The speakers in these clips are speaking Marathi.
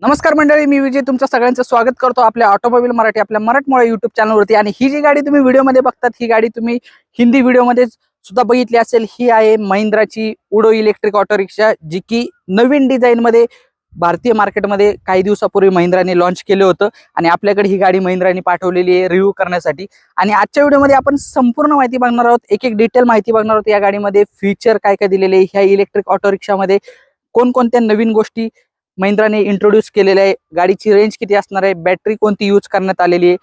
नमस्कार मंडळी, मी विजय तुमचं सगळ्यांचं स्वागत करतो आपल्या ऑटोमोबाईल मराठी आपल्या मराठमोळा युट्यूब चॅनलवरती। आणि ही जी गाडी तुम्ही व्हिडिओमध्ये बघतात ही गाडी तुम्ही हिंदी व्हिडिओमध्ये सुद्धा बघितली असेल। ही आहे महिंद्राची उडो इलेक्ट्रिक ऑटो रिक्षा, जी की नवीन डिझाइन मध्ये भारतीय मार्केटमध्ये काही दिवसापूर्वी महिंद्राने लॉन्च केलं होतं आणि आपल्याकडे ही गाडी महिंद्राने पाठवलेली आहे रिव्ह्यू करण्यासाठी। आणि आजच्या व्हिडिओमध्ये आपण संपूर्ण माहिती बघणार आहोत, एक एक डिटेल माहिती बघणार आहोत। या गाडीमध्ये फीचर काय काय दिलेले, ह्या इलेक्ट्रिक ऑटो रिक्षामध्ये कोणकोणत्या नवीन गोष्टी महिंद्राने इंट्रोड्यूस केलेले आहे, गाडीची रेंज किती असणार आहे, बॅटरी कोणती यूज करण्यात आलेली आहे,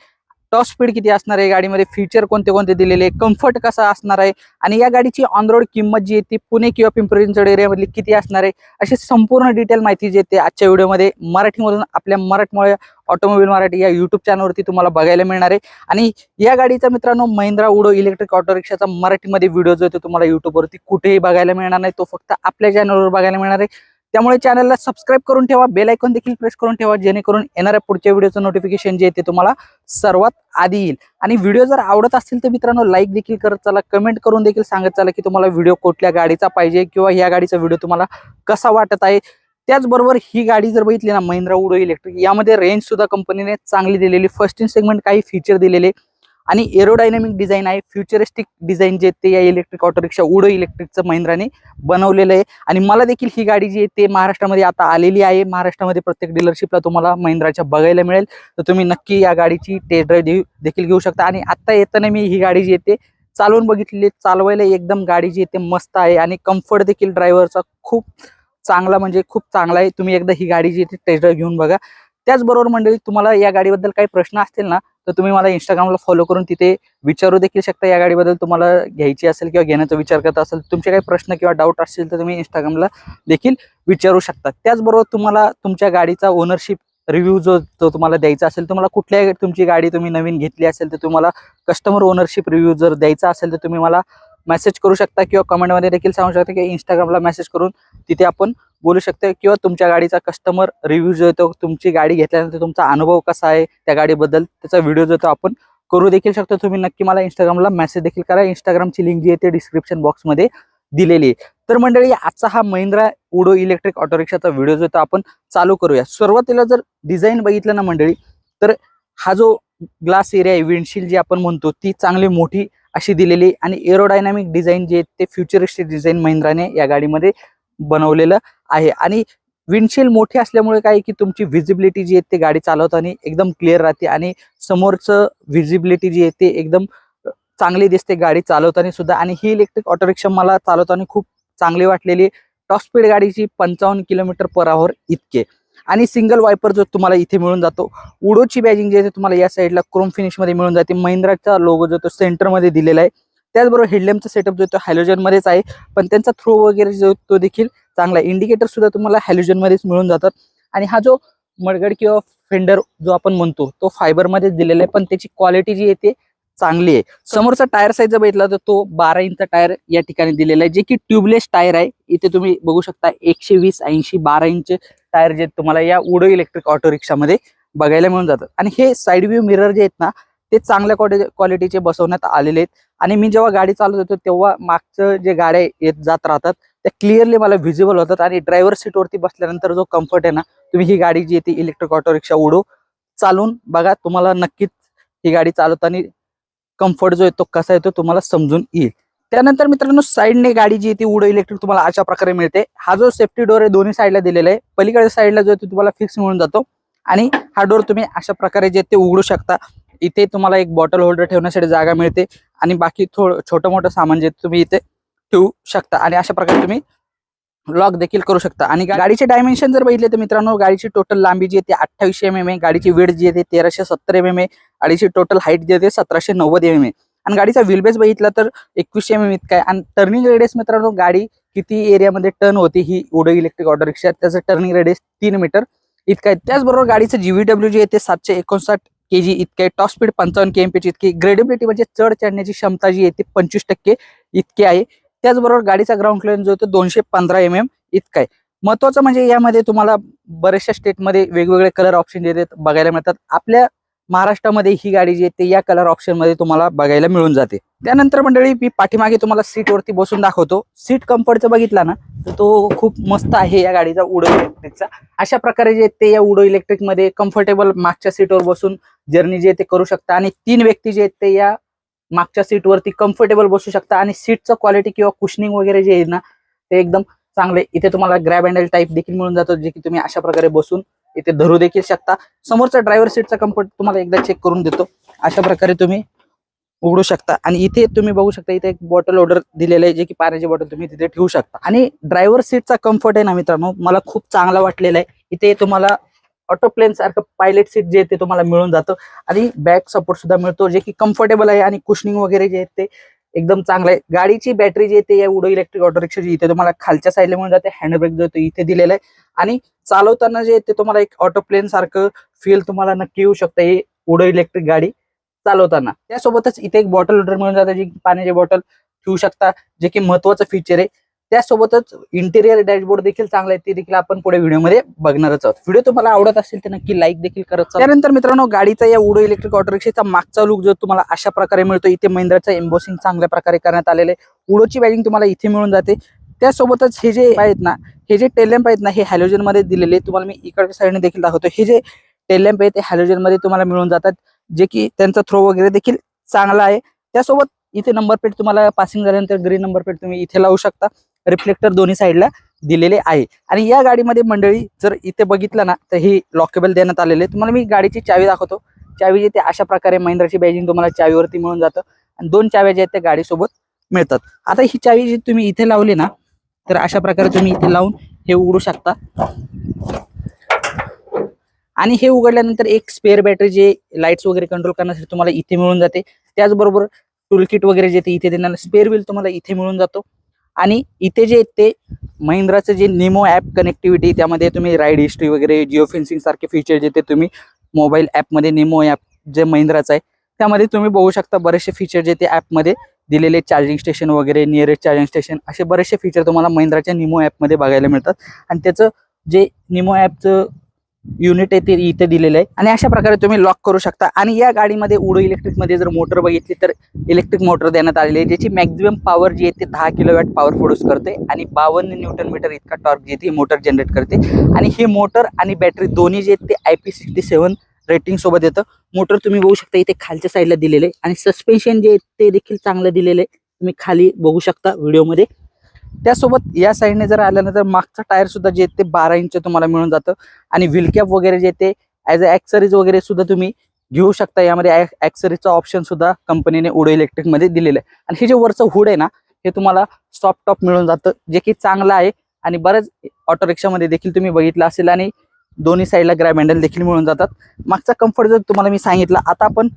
टॉप स्पीड किती असणार आहे, गाडीमध्ये फीचर कोणते कोणते दिलेले आहे, कम्फर्ट कसा असणार आहे आणि या गाडीची ऑन रोड किंमत जी आहे ती पुणे किंवा पिंपरी चिंचवड एरियामधली किती असणार आहे, अशी संपूर्ण डिटेल माहिती जी आहे आजच्या व्हिडिओमध्ये मराठीमधून आपल्या मराठमोळ्या ऑटोमोबाईल मराठी या युट्यूब चॅनलवरती तुम्हाला बघायला मिळणार आहे। आणि या गाडीचा मित्रांनो महिंद्रा उडो इलेक्ट्रिक ऑटो रिक्षाचा मराठीमध्ये व्हिडिओ जो आहे तुम्हाला युट्यूबवरती कुठेही बघायला मिळणार नाही, तो फक्त आपल्या चॅनलवर बघायला मिळणार आहे। त्यामुळे चॅनलला सबस्क्राइब करून ठेवा, बेल आयकॉन देखील प्रेस करून ठेवा, जेणेकरून येणाऱ्या पुढच्या व्हिडिओचं नोटिफिकेशन जे आहे ते तुम्हाला सर्वात आधी येईल। आणि व्हिडिओ जर आवडत असतील तर मित्रांनो लाईक देखील करत चला, कमेंट करून देखील सांगत चला की तुम्हाला व्हिडिओ कुठल्या गाडीचा पाहिजे किंवा या गाडीचा व्हिडिओ तुम्हाला कसा वाटत आहे। त्याचबरोबर ही गाडी जर बघितली ना महिंद्रा उडो इलेक्ट्रिक, यामध्ये रेंज सुद्धा कंपनीने चांगली दिलेली, फर्स्ट इन सेगमेंट काही फीचर दिलेले आणि एरोडायनामिक डिझाइन आहे, फ्युचरिस्टिक डिझाइन जे ते या इलेक्ट्रिक ऑटो रिक्षा उडो इलेक्ट्रिकचं महिंद्राने बनवलेलं आहे। आणि मला देखील ही गाडी जी आहे ते महाराष्ट्रामध्ये आता आलेली आहे, महाराष्ट्रामध्ये प्रत्येक डीलरशिपला तुम्हाला महिंद्राच्या बघायला मिळेल, तर तुम्ही नक्की या गाडीची टेस्ट ड्राईव्ह देखील घेऊ शकता। आणि आता येताना मी ही गाडी जी आहे ते चालवून बघितलेली, चालवायला एकदम गाडी जी आहे ते मस्त आहे आणि कम्फर्ट देखील ड्रायव्हरचा खूप चांगला म्हणजे खूप चांगला आहे। तुम्ही एकदा ही गाडी जी आहे ती टेस्ट ड्राईव्ह घेऊन बघा। त्याचबरोबर मंडळी, तुम्हाला या गाडीबद्दल काही प्रश्न असतील ना तर तुम्ही मला इंस्टाग्रामला फॉलो करून तिथे विचारू देखील शकता। या गाडीबद्दल तुम्हाला घ्यायची असेल किंवा घेण्याचा विचार करत असेल, तुमचे काही प्रश्न किंवा डाऊट असतील तर तुम्ही इंस्टाग्रामला देखील विचारू शकता। त्याचबरोबर तुम्हाला तुमच्या गाडीचा ओनरशिप रिव्ह्यू जो तुम्हाला द्यायचा असेल, तुम्हाला कुठल्याही तुमची गाडी तुम्ही नवीन घेतली असेल तर तुम्हाला कस्टमर ओनरशिप रिव्ह्यू जर द्यायचा असेल तर तुम्ही मला मेसेज करू शकता किंवा कमेंटमध्ये देखील सांगू शकता की इंस्टाग्रामला मेसेज करून तिथे आपण बोलू शकता। किंवा तुमच्या गाडीचा कस्टमर रिव्ह्यू जो येतो, तुमची गाडी घेतल्यानंतर तुमचा अनुभव कसा आहे त्या गाडीबद्दल, त्याचा व्हिडिओ जो तो आपण करू देखील शकतो। तुम्ही नक्की मला इंस्टाग्रामला मेसेज देखील करा, इंस्टाग्रामची लिंक जी आहे ते डिस्क्रिप्शन बॉक्समध्ये दिलेली आहे। तर मंडळी, आजचा हा महिंद्रा उडो इलेक्ट्रिक ऑटो रिक्षाचा व्हिडिओ जो तो आपण चालू करूया। सुरुवातीला जर डिझाईन बघितलं ना मंडळी, तर हा जो ग्लास एरिया आहे, विंडशील्ड जी आपण म्हणतो, ती चांगली मोठी अशी दिलेली आणि एरोडायनामिक डिझाइन जे ते फ्युचरिस्टिक डिझाइन महिंद्राने या गाडीमध्ये बनवलेलं आहे। आणि विंडशील्ड मोठी असल्यामुळे काय की तुमची व्हिजिबिलिटी जी आहे ते गाडी चालवताना एकदम क्लिअर राहते आणि समोरचं व्हिजिबिलिटी जी आहे ते एकदम चांगली दिसते गाडी चालवताना सुद्धा। आणि ही इलेक्ट्रिक ऑटो रिक्षा मला चालवताना खूप चांगली वाटलेली। टॉप स्पीड गाडीची 55 km/h इतके आणि सिंगल वायपर जो तुम्हाला इथे मिळून जातो। उडोची बॅजिंग जी आहे तुम्हाला या साईडला क्रोम फिनिश मध्ये मिळून जाते, महिंद्राचा लोगो जो तो सेंटर मध्ये दिलेला आहे। त्याचबरोबर हेडलॅम्पचा सेटअप जो तो हॅलोजन मध्येच आहे, पण त्यांचा थ्रो वगैरे जो तो देखील चांगला आहे। इंडिकेटर सुद्धा तुम्हाला हॅलोजन मध्येच मिळून जातात। आणि हा जो मडगड किंवा फेंडर जो आपण म्हणतो तो फायबर मध्येच दिलेला आहे, पण त्याची क्वालिटी जी आहे ते चांगली आहे। समोरचा टायर साईज जर बघितला तर तो 12 इंच टायर या ठिकाणी दिलेला आहे, जे की ट्यूबलेस टायर आहे। इथे तुम्ही बघू शकता 120 80 12 इंच टायर जे तुम्हाला या उडो इलेक्ट्रिक ऑटो रिक्षामध्ये बघायला मिळून जातात। आणि हे साईड व्ह्यू मिरर जे आहेत ना ते चांगल्या क्वालिटीचे बसवण्यात आलेले आहेत। आणि मी जेव्हा गाडी चालवत होतो तेव्हा मागचं जे गाड्या येत जात राहतात त्या क्लिअरली मला व्हिजिबल होतात। आणि ड्रायव्हर सीटवरती बसल्यानंतर जो कम्फर्ट आहे ना, तुम्ही ही गाडी जी आहे ती इलेक्ट्रिक ऑटो रिक्षा उडो चालून बघा, तुम्हाला नक्कीच ही गाडी चालवताना कम्फर्ट जो येतो कसा येतो तुम्हाला समजून येईल। त्यानंतर मित्रांनो, साईडने गाडी जी आहे ती उडो इलेक्ट्रिक तुम्हाला अशा प्रकारे मिळते। हा जो सेफ्टी डोर आहे दोन्ही साईडला दिलेला आहे, पलीकडे साईडला जो आहे तुम्हाला फिक्स मिळून जातो आणि हा डोर तुम्ही अशा प्रकारे जे ते उघडू शकता। इथे तुम्हाला एक बॉटल होल्डर ठेवण्यासाठी जागा मिळते आणि बाकी छोटं मोठं सामान जे तुम्ही इथे ठेवू शकता। आणि अशा प्रकारे तुम्ही लॉक देखील करू शकता। आणि गाडीचे डायमेन्शन जर बघितले तर मित्रांनो, गाडीची टोटल लांबी जी आहे ती 28 mm आहे, गाडीची वेट जी आहे ते 1370 mm आहे, गाडीची टोटल हाईट जी आहे ते 1790 mm आहे। आणि गाडीचा व्हीलबेस बघितला तर 21 mm इतका आहे। आणि टर्निंग रेडियस मित्रांनो, गाडी किती एरियामध्ये टर्न होती ही उडो इलेक्ट्रिक ऑटो रिक्षा, त्याचं टर्निंग रेडियस 3 मीटर इतका आहे। त्याचबरोबर गाडीचं GVW जे आहे ते 759 kg इतके आहे, टॉप स्पीड 55 kmph इतकी, ग्रेडेबिलिटी म्हणजे चढ चढण्याची क्षमता जी आहे ती 25% इतकी आहे। त्याचबरोबर गाडीचा ग्राउंड क्लिअरन्स जो आहे तो 215 mm इतका आहे। महत्वाचं म्हणजे यामध्ये तुम्हाला बऱ्याचशा स्टेटमध्ये वेगवेगळे कलर ऑप्शन जे बघायला मिळतात। आपल्या महाराष्ट्रामध्ये ही गाडी जी आहे ते या कलर ऑप्शन मध्ये तुम्हाला बघायला मिळून जाते। त्यानंतर मंडळी मी पाठीमागे तुम्हाला सीट वरती बसून दाखवतो। सीट कम्फर्टचं बघितला ना तर तो खूप मस्त आहे या गाडीचा उडो इलेक्ट्रिकचा। अशा प्रकारे जे ते या उडो इलेक्ट्रिक मध्ये कम्फर्टेबल मागच्या सीटवर बसून जर्नी जे ते करू शकता आणि 3 व्यक्ती जे ते या मागच्या सीटवरती कम्फर्टेबल बसू शकता आणि सीटचं क्वालिटी किंवा कुशनिंग वगैरे जे आहे ना ते एकदम चांगले। इथे तुम्हाला ग्रॅब हँडल टाईप देखील मिळून जातो जे की तुम्ही अशा प्रकारे बसून इथे धरू देखील शकता। समोरचा ड्रायव्हर सीटचा कम्फर्ट तुम्हाला एकदा चेक करून देतो। अशा प्रकारे तुम्ही उघडू शकता आणि इथे तुम्ही बघू शकता इथे एक बॉटल होल्डर दिलेलं आहे जे की पाण्याची बॉटल तुम्ही तिथे ठेवू शकता। आणि ड्रायव्हर सीटचा कम्फर्ट आहे ना मित्रांनो मला खूप चांगला वाटलेला आहे। इथे तुम्हाला ऑटो प्लेन सारखं पायलट सीट जे ते तुम्हाला मिळून जातं आणि बॅक सपोर्ट सुद्धा मिळतो जे की कम्फर्टेबल आहे आणि कुशनिंग वगैरे जे ते एकदम चांगलं आहे। गाडीची बॅटरी जी आहे या उडो इलेक्ट्रिक ऑटो रिक्षाची इथे तुम्हाला खालच्या साईडला मिळून जाते। हँड ब्रेक जो इथे दिलेला आहे आणि चालवताना जे ते तुम्हाला एक ऑटो प्लेन सारखं फील तुम्हाला नक्की येऊ शकतं हे उडो इलेक्ट्रिक गाडी चालवताना। त्यासोबतच इथे एक बॉटल होल्डर मिळून जातं जे पाण्याची बॉटल ठेवू शकता जे की महत्वाचं फीचर आहे। त्यासोबतच इंटेरियर डॅशबोर्ड देखील चांगला आहे ते देखील आपण पुढे व्हिडिओमध्ये बघणारच आहोत। व्हिडिओ तुम्हाला आवडत असेल तर नक्की लाईक देखील करत चला। त्यानंतर मित्रांनो गाडीचा या उडो इलेक्ट्रिक ऑटो रिक्षाचा मागचा लुक जो तुम्हाला अशा प्रकारे मिळतो इथे महिंद्राचं एम्बोसिंग चांगल्या प्रकारे करण्यात आलेलं आहे। उडोची बॅजिंग तुम्हाला इथे मिळून जाते। त्यासोबतच हे जे आहेत ना हे जे टेल लॅम्प आहेत ना हे हॅलोजन मध्ये दिलेले तुम्हाला मी इकडच्या साईडने देखील दाखवतो। हे जे टेल लॅम्प आहे ते हॅलोजन मध्ये तुम्हाला मिळून जातात जे की त्यांचा थ्रो वगैरे देखील चांगला आहे। त्यासोबत इथे नंबर प्लेट तुम्हाला पासिंग झाल्यानंतर ग्रीन नंबर प्लेट तुम्ही इथे लावू शकता। रिफ्लेक्टर दोन्ही साईडला दिलेले आहे आणि या गाडीमध्ये मंडळी जर इथे बघितलं ना तर ही लॉकेबल देण्यात आलेले। तुम्हाला मी गाडीची चावी दाखवतो। चावी जी ते अशा प्रकारे महिंद्राची बॅजिंग तुम्हाला चावीवरती मिळून जातं आणि 2 चाव्या ज्या आहेत त्या गाडीसोबत मिळतात। आता ही चावी जी तुम्ही इथे लावली ना तर अशा प्रकारे तुम्ही इथे लावून हे उघडू शकता आणि हे उघडल्यानंतर एक स्पेअर बॅटरी जे लाईट्स वगैरे कंट्रोल करण्यासाठी तुम्हाला इथे मिळून जाते। त्याचबरोबर टूलकिट वगैरे जे ते इथे देणार स्पेअर व्हील तुम्हाला इथे मिळून जातो आणि इथे जे ते महिंद्राचं जे निमो ॲप कनेक्टिव्हिटी त्यामध्ये तुम्ही राईड हिस्ट्री वगैरे जिओ फेन्सिंग सारखे फीचर जे ते तुम्ही मोबाईल ॲपमध्ये निमो ॲप जे महिंद्राचं आहे त्यामध्ये तुम्ही बघू शकता बरेचसे फीचर जे ते ॲपमध्ये दिलेले चार्जिंग स्टेशन वगैरे नियरेस्ट चार्जिंग स्टेशन असे बरेचसे फीचर तुम्हाला महिंद्राच्या निमो ॲपमध्ये बघायला मिळतात आणि त्याचं जे निमो ॲपचं युनिट आहे ते इथे दिलेलं आहे आणि अशा प्रकारे तुम्ही लॉक करू शकता। आणि या गाडीमध्ये उडो इलेक्ट्रिक मध्ये जर मोटर बघितली तर इलेक्ट्रिक मोटर देण्यात आलेली आहे ज्याची मॅक्झिमम पॉवर जी आहे ते 10 किलोवॅट पॉवर प्रोड्यूस करते आणि 52 न्यूटन मीटर इतका टॉर्क जे ती मोटर जनरेट करते आणि ही मोटर आणि बॅटरी दोन्ही जे आहेत ते IP67 रेटिंग सोबत येतं। मोटर तुम्ही बघू शकता इथे खालच्या साईडला दिलेलं आहे आणि सस्पेन्शन जे ते देखील चांगलं दिलेलं आहे तुम्ही खाली बघू शकता व्हिडिओमध्ये। त्यासोबत या साईडने जर आल्यानंतर मागचा टायर सुद्धा जे ते 12 इंच तुम्हाला मिळून जातं आणि व्हील कॅप वगैरे जे ते ॲज अ ॲक्सेसरीज वगैरे सुद्धा तुम्ही घेऊ शकता। यामध्ये ॲक्सेसरीजचा ऑप्शन सुद्धा कंपनीने उडो इलेक्ट्रिक मध्ये दिलेलं आहे आणि हे जे वरचं हुड आहे ना हे तुम्हाला सॉफ्ट टॉप मिळून जातं जे की चांगलं आहे आणि बऱ्याच ऑटो रिक्षामध्ये देखील तुम्ही बघितलं असेल आणि दोन्ही साईडला ग्रॅब हँडल देखील मिळून जातात। मागचा कम्फर्ट जर तुम्हाला मी सांगितलं। आता आपण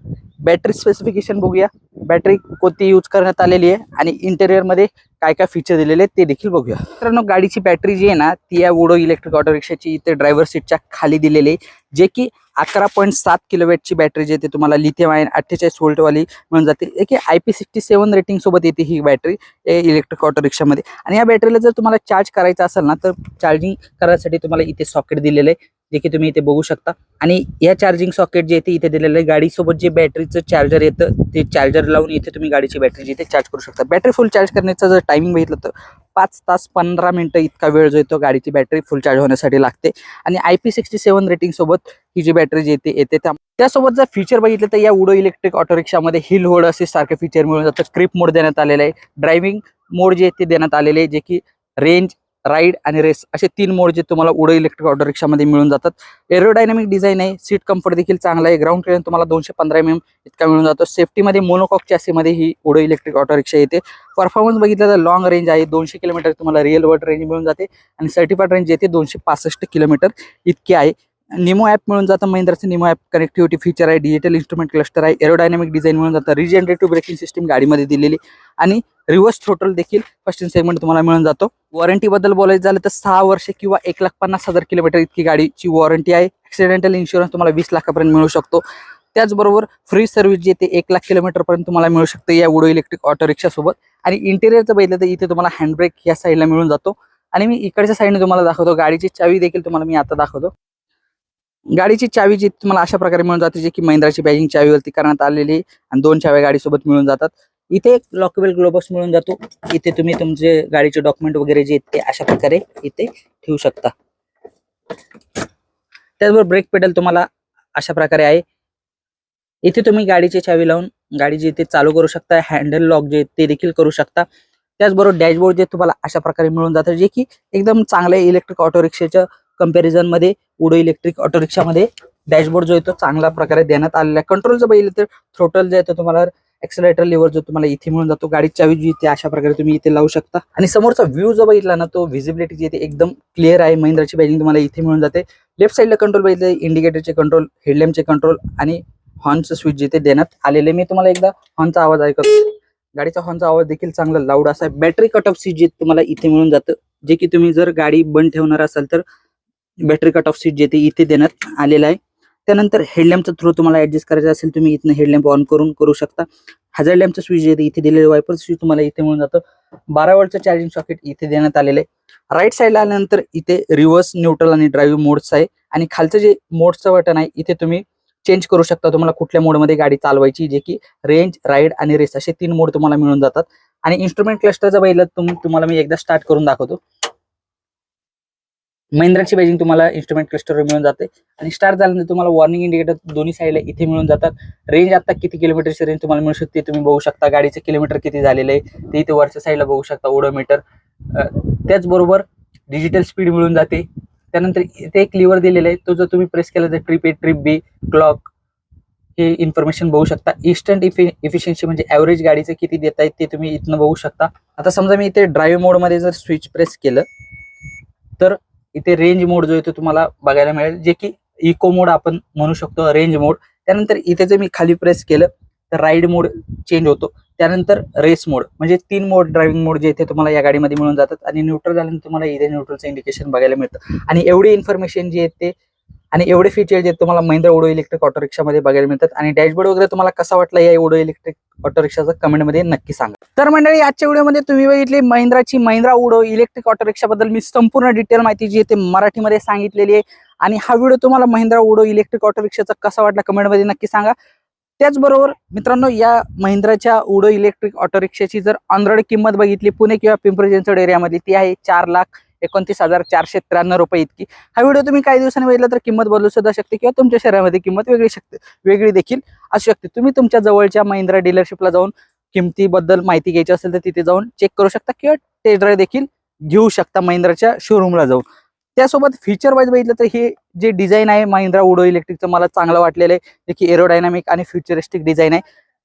बॅटरी स्पेसिफिकेशन बघूया बॅटरी कोणती यूज करण्यात आलेली आहे आणि इंटेरियर मध्ये काय काय फीचर दिलेले आहेत ते देखील बघूया। मित्रांनो गाडीची बॅटरी जी आहे ना ती या उडो इलेक्ट्रिक ऑटो रिक्षाची इथे ड्रायव्हर सीटच्या खाली दिलेली आहे जे की 11.7 किलोवॅटची बॅटरी जी आहे तुम्हाला लिथियम आयन 48 व्होल्ट वाली मिळून जाते की IP67 रेटिंग सोबत येते ही बॅटरी इलेक्ट्रिक ऑटो रिक्षामध्ये। आणि या बॅटरीला जर तुम्हाला चार्ज करायचं असेल ना तर चार्जिंग करण्यासाठी तुम्हाला इथे सॉकेट दिलेलं आहे जे की तुम्ही इथे बघू शकता आणि या चार्जिंग सॉकेट जे इथे दिलेलं आहे गाडीसोबत जे बॅटरीचं चार्जर येतं ते चार्जर लावून इथे तुम्ही गाडीची बॅटरी जिथे चार्ज करू शकता। बॅटरी फुल चार्ज करण्याचा जर टायमिंग बघितलं तर 5 तास 15 मिनिटं इतका वेळ जो येतो गाडीची बॅटरी फुल चार्ज होण्यासाठी लागते आणि IP67 रेटिंग सोबत ही जी बॅटरी जी येते त्यासोबत जर फीचर बघितलं तर या उडो इलेक्ट्रिक ऑटो रिक्षामध्ये हिल होल्ड असे सारखे फीचर मिळून जातं। क्रिप मोड देण्यात आलेलं आहे। ड्रायव्हिंग मोड जे ते देण्यात आलेले आहे जे की रेंज राईड आणि रेस असे 3 मोड जे तुम्हाला उडो इलेक्ट्रिक ऑटो रिक्षामध्ये मिळून जातात। एरोडायनामिक डिझाईन आहे। सीट कम्फर्ट देखील चांगला आहे। ग्राउंड क्लिअरन्स तुम्हाला 215 mm इतका मिळून जातो। सेफ्टीमध्ये मोनोकॉक चॅसीमध्ये ही उडो इलेक्ट्रिक ऑटो रिक्षा येते। परफॉर्मन्स बघितलं तर लॉंग रेंज आहे 200 किलोमीटर तुम्हाला रिअल वर्ल्ड रेंज मिळून जाते आणि सर्टिफाईड रेंज येते 265 किलोमीटर इतकी आहे। निमो ॲप मिळून जातं महिंद्राचं निमो ॲप कनेक्टिव्हिटी फीचर आहे। डिजिटल इन्स्ट्रुमेंट क्लस्टर आहे। एरोडायनामिक डिझाईन मिळून जातं। रिजनरेटिव्ह ब्रेकिंग सिस्टम गाडीमध्ये दिलेली आणि रिव्हर्स थ्रोटल देखील फर्स्ट इन सेगमेंट तुम्हाला मिळून जातो। वॉरंटी बद्दल बोलायचं झालं तर 6 वर्ष किंवा 1,50,000 किलोमीटर इतकी गाडीची वॉरंटी आहे। ॲक्सिडेंटल इन्शुरन्स तुम्हाला 20 लाखापर्यंत मिळू शकतो। त्याचबरोबर फ्री सर्व्हिस जे ते 1 लाख किलोमीटर पर्यंत तुम्हाला मिळू शकते या उडो इलेक्ट्रिक ऑटो रिक्षा सोबत। आणि इंटेरियरचं बघितलं तर इथे तुम्हाला हँड ब्रेक या साईडला मिळून जातो आणि मी इकडच्या साईडने तुम्हाला दाखवतो। गाडीची चावी देखील तुम्हाला मी आता दाखवतो। गाडीची चावी जी तुम्हाला अशा प्रकारे मिळून जाते, जे की महिंद्राची बॅजिंग चावीवरती करण्यात आलेली आणि 2 चाव्या गाडीसोबत मिळून जातात. इथे एक लॉकेबल ग्लोबस मिळून जातो. इथे तुम्ही तुमचे गाडीचे डॉक्युमेंट वगैरे जे आहेत ते अशा प्रकारे इथे ठेवू शकता. त्याचबरोबर ब्रेक पेडल तुम्हाला अशा प्रकारे आहे. इथे तुम्ही गाडीची चावी लावून गाडी जी ते चालू करू शकता. हँडल लॉक जे ते देखील करू शकता. त्याचबरोबर डॅशबोर्ड जे तुम्हाला अशा प्रकारे मिळून जातं, जे की एकदम चांगलं आहे. इलेक्ट्रिक ऑटो रिक्षाच्या कंपॅरिझन मध्ये उडो इलेक्ट्रिक ऑटो रिक्षामध्ये डॅशबोर्ड जो आहे तो चांगल्या प्रकारे देण्यात आलेला आहे. कंट्रोलचं बघितलं तर थ्रोटल जे आहे तो तुम्हाला एक्सेलरेटर लिव्हर जो तुम्हाला इथे मिळून जातो. गाडीची चावी जी ते अशा प्रकारे तुम्ही इथे लावू शकता. आणि समोरचा व्ह्यू जो बघितला ना, तो व्हिजिबिलिटी जी आहे एकदम क्लिअर आहे. महिंद्राची बॅजिंग तुम्हाला इथे मिळून जाते. लेफ्ट साईडला कंट्रोल बघितलं, इंडिकेटरचे कंट्रोल, हेडलॅम्पचे कंट्रोल आणि हॉर्नचं स्विच जिथे देण्यात आलेले. मी तुम्हाला एकदा हॉर्नचा आवाज ऐकतो. गाडीचा हॉर्नचा आवाज देखील चांगला लाऊड असा आहे. बॅटरी कट ऑफ सीट जे तुम्हाला इथे मिळून जातं, जे की तुम्ही जर गाडी बंद ठेवणार असाल तर बॅटरी कट ऑफ सीट जे ते इथे देण्यात आलेलं आहे. त्यानंतर हेडलॅम्पचा थ्रू तुम्हाला ऍडजस्ट करायचा असेल, तुम्ही इथनं हेडलॅम्प ऑन करू शकता. हॅझार्ड लॅम्पचं स्विच जे इथे दिलेलं, वायपर स्विच तुम्हाला इथे मिळून जातं. 12 वोल्टचं चार्जिंग सॉकेट इथे देण्यात आलेलं आहे. राईट साईडला आल्यानंतर इथे रिव्हर्स, न्यूट्रल आणि ड्राईव्ह मोड्स आहे. आणि खालचं जे मोड्सचं बटन आहे इथे तुम्ही चेंज करू शकता. तुम्हाला कुठल्या मोडमध्ये गाडी चालवायची, जे की रेंज, राईड आणि रेस असे 3 मोड तुम्हाला मिळून जातात. आणि इन्स्ट्रुमेंट क्लस्टरचा पहिला तुम्हाला मी एकदा स्टार्ट करून दाखवतो. महिंद्राची बॅजिंग तुम्हाला इन्स्ट्रुमेंट क्लस्टरवर मिळून जाते. आणि स्टार्ट झाल्यानंतर तुम्हाला वॉर्निंग इंडिकेटर दोन्ही साईडला इथे मिळून जातात. रेंज आता किती किलोमीटरची रेंज तुम्हाला मिळू शकते तुम्ही बघू शकता. गाडीचं किलोमीटर किती झालेलं आहे ते इथे वरच्या साईडला बघू शकता, ओडोमीटर. त्याचबरोबर डिजिटल स्पीड मिळून जाते. त्यानंतर इथे एक लिव्हर दिलेला आहे, तो जर तुम्ही प्रेस केला तर trip A, trip B, clock हे इन्फॉर्मेशन बघू शकता. इन्स्टंट इफिशियन्सी म्हणजे ॲव्हरेज गाडीचं किती देत आहे ते तुम्ही इथनं बघू शकता. आता समजा मी इथे ड्राईव्ह मोडमध्ये जर स्विच प्रेस केलं तर इथे रेंज मोड जो आहे तो तुम्हाला बघायला मिळेल, जे की इको मोड आपण म्हणू शकतो, रेंज मोड. त्यानंतर इथे जर मी खाली प्रेस केलं तर राईड मोड चेंज होतो. त्यानंतर रेस मोड म्हणजे 3 मोड, ड्रायव्हिंग मोड जे इथे तुम्हाला या गाडीमध्ये मिळून जातात. आणि न्यूट्रल झाल्यानंतर तुम्हाला इथे न्यूट्रलचं इंडिकेशन बघायला मिळतं. आणि एवढी इन्फॉर्मेशन जी आहे ते आणि एवढे फीचर जे तुम्हाला महिंद्रा उडो इलेक्ट्रिक ऑटो रिक्षामध्ये बघायला मिळतात. आणि डॅशबोर्ड वगैरे तुम्हाला कसा वाटला या उडो इलेक्ट्रिक ऑटो रिक्षाचा कमेंटमध्ये नक्की सांगा. तर मंडळी, आजच्या व्हिडिओमध्ये तुम्ही बघितली महिंद्रा उडो इलेक्ट्रिक ऑटो रिक्षाबद्दल मी संपूर्ण डिटेल माहिती जी आहे ते मराठीमध्ये सांगितलेली आहे. आणि हा व्हिडिओ तुम्हाला महिंद्रा उडो इलेक्ट्रिक ऑटो रिक्षाचा कसा वाटला कमेंटमध्ये नक्की सांगा. त्याचबरोबर मित्रांनो, या महिंद्राच्या उडो इलेक्ट्रिक ऑटो रिक्षाची जर ऑन रोड किंमत बघितली पुणे किंवा पिंपरी चिंचवड एरियामध्ये, ती आहे 4,29,493 रुपये इतकी. हा व्हिडिओ तुम्ही काही दिवसांनी बघितला तर किंमत बदलू सुद्धा शकते किंवा तुमच्या शहरामध्ये किंमत वेगळी देखील असू शकते. तुम्ही तुमच्या जवळच्या महिंद्रा डीलरशिपला जाऊन किमतीबद्दल माहिती घ्यायची असेल तर तिथे जाऊन चेक करू शकता किंवा टेस्ट ड्राईव्ह देखील घेऊ शकता महिंद्राच्या शोरूमला जाऊन. त्यासोबत फीचर वाईज बघितलं तर हे जे डिझाईन आहे महिंद्रा उडो इलेक्ट्रिकचं मला चांगलं वाटलेलं आहे, जे की एरोडायनामिक आणि फ्युचरिस्टिक डिझाईन आहे.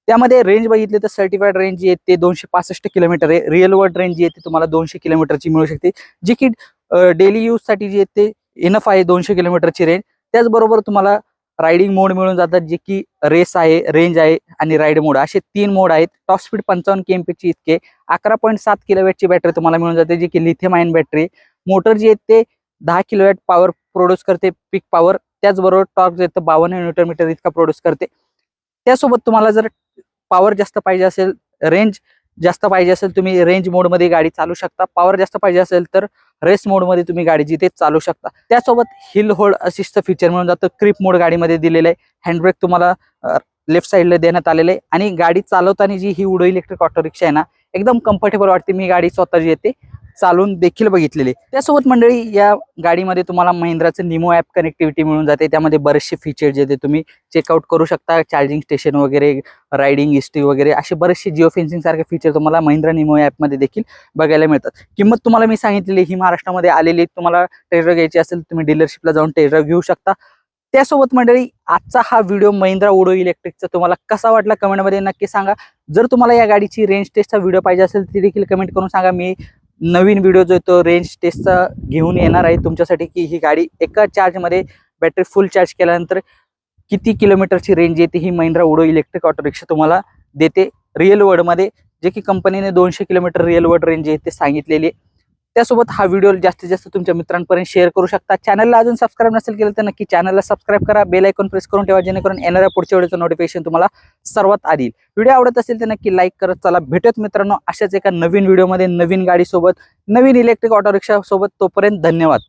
त्यामध्ये रेंज बघितली तर सर्टिफाईड रेंज जी आहे ते 265 किलोमीटर आहे. रिअल वर्ल्ड रेंज जी आहे ती तुम्हाला 200 किलोमीटरची मिळू शकते, जी की डेली यूजसाठी जी आहे ते इनफ आहे 200 किलोमीटरची रेंज. त्याचबरोबर तुम्हाला रायडिंग मोड मिळून जातात, जे की रेस आहे, रेंज आहे आणि राईड मोड असे 3 मोड आहेत. टॉप स्पीड 55 kmph ची इतके. 11.7 किलोवॅटची बॅटरी तुम्हाला मिळून जाते, जी की लिथियम आयन बॅटरी. मोटर जी आहे ते 10 किलोवॅट पॉवर प्रोड्यूस करते, पीक पॉवर. त्याचबरोबर टॉर्क जे 52 न्यूटन मीटर इतका प्रोड्यूस करते. त्यासोबत तुम्हाला जर पॉवर जास्त पाहिजे असेल, रेंज जास्त पाहिजे असेल, तुम्ही रेंज मोडमध्ये गाडी चालू शकता. पॉवर जास्त पाहिजे असेल तर रेस मोडमध्ये तुम्ही गाडी जिथे चालू शकता. त्यासोबत हिल होल्ड असिस्टचं फीचर मिळून जातं. क्रिप मोड गाडीमध्ये दिलेलं आहे. हँडब्रेक तुम्हाला लेफ्ट साईडला देण्यात आलेलं आहे. आणि गाडी चालवताना जी ही उडो इलेक्ट्रिक ऑटो रिक्षा आहे ना, एकदम कम्फर्टेबल वाटते. मी गाडी स्वतः जी येते चालून देखील बघितलेली. त्यासोबत मंडळी, या गाडीमध्ये तुम्हाला महिंद्राचं निमो ॲप कनेक्टिव्हिटी मिळून जाते. त्यामध्ये बरेचसे फीचर जे ते तुम्ही चेकआउट करू शकता. चार्जिंग स्टेशन वगैरे, रायडिंग हिस्ट्री वगैरे असे बरेचसे जिओ फेन्सिंग सारखे फीचर तुम्हाला महिंद्रा निमो ॲपमध्ये देखील बघायला मिळतात. किंमत तुम्हाला मी सांगितलेली ही महाराष्ट्रामध्ये आलेली. तुम्हाला टेस्ट ड्राईव्ह घ्यायची असेल तुम्ही डीलरशिपला जाऊन टेस्ट ड्राईव्ह घेऊ शकता. त्यासोबत मंडळी, आजचा हा व्हिडिओ महिंद्रा उडो इलेक्ट्रिकचा तुम्हाला कसा वाटला कमेंटमध्ये नक्की सांगा. जर तुम्हाला या गाडीची रेंज टेस्टचा व्हिडिओ पाहिजे असेल ती देखील कमेंट करून सांगा. मी नवीन व्हिडिओ जो तो रेंज टेस्टचा घेऊन येणार आहे तुमच्यासाठी, की ही गाडी एका चार्जमध्ये बॅटरी फुल चार्ज केल्यानंतर किती किलोमीटरची रेंज येते ही महिंद्रा उडो इलेक्ट्रिक ऑटो रिक्षा तुम्हाला देते रिअल वर्ल्डमध्ये, जे की कंपनीने 200 किलोमीटर रिअल वर्ल्ड रेंज आहे ते सांगितलेली आहे. त्यासोबत हा व्हिडिओ जास्तीत जास्त तुमच्या मित्रांपर्यंत शेअर करू शकता. चॅनलला अजून सबस्क्राईब नसेल केलं तर नक्की चॅनलला सबस्क्राईब करा. बेल आयकॉन प्रेस करून ठेवा, जेणेकरून येणाऱ्या पुढच्या व्हिडिओचं नोटिफिकेशन तुम्हाला सर्वात आधी. व्हिडिओ आवडत असेल तर नक्की लाईक करत चला. भेटूयात मित्रांनो अशाच एका नवीन व्हिडिओमध्ये, नवीन गाडीसोबत, नवीन इलेक्ट्रिक ऑटो रिक्षा सोबत. तोपर्यंत धन्यवाद.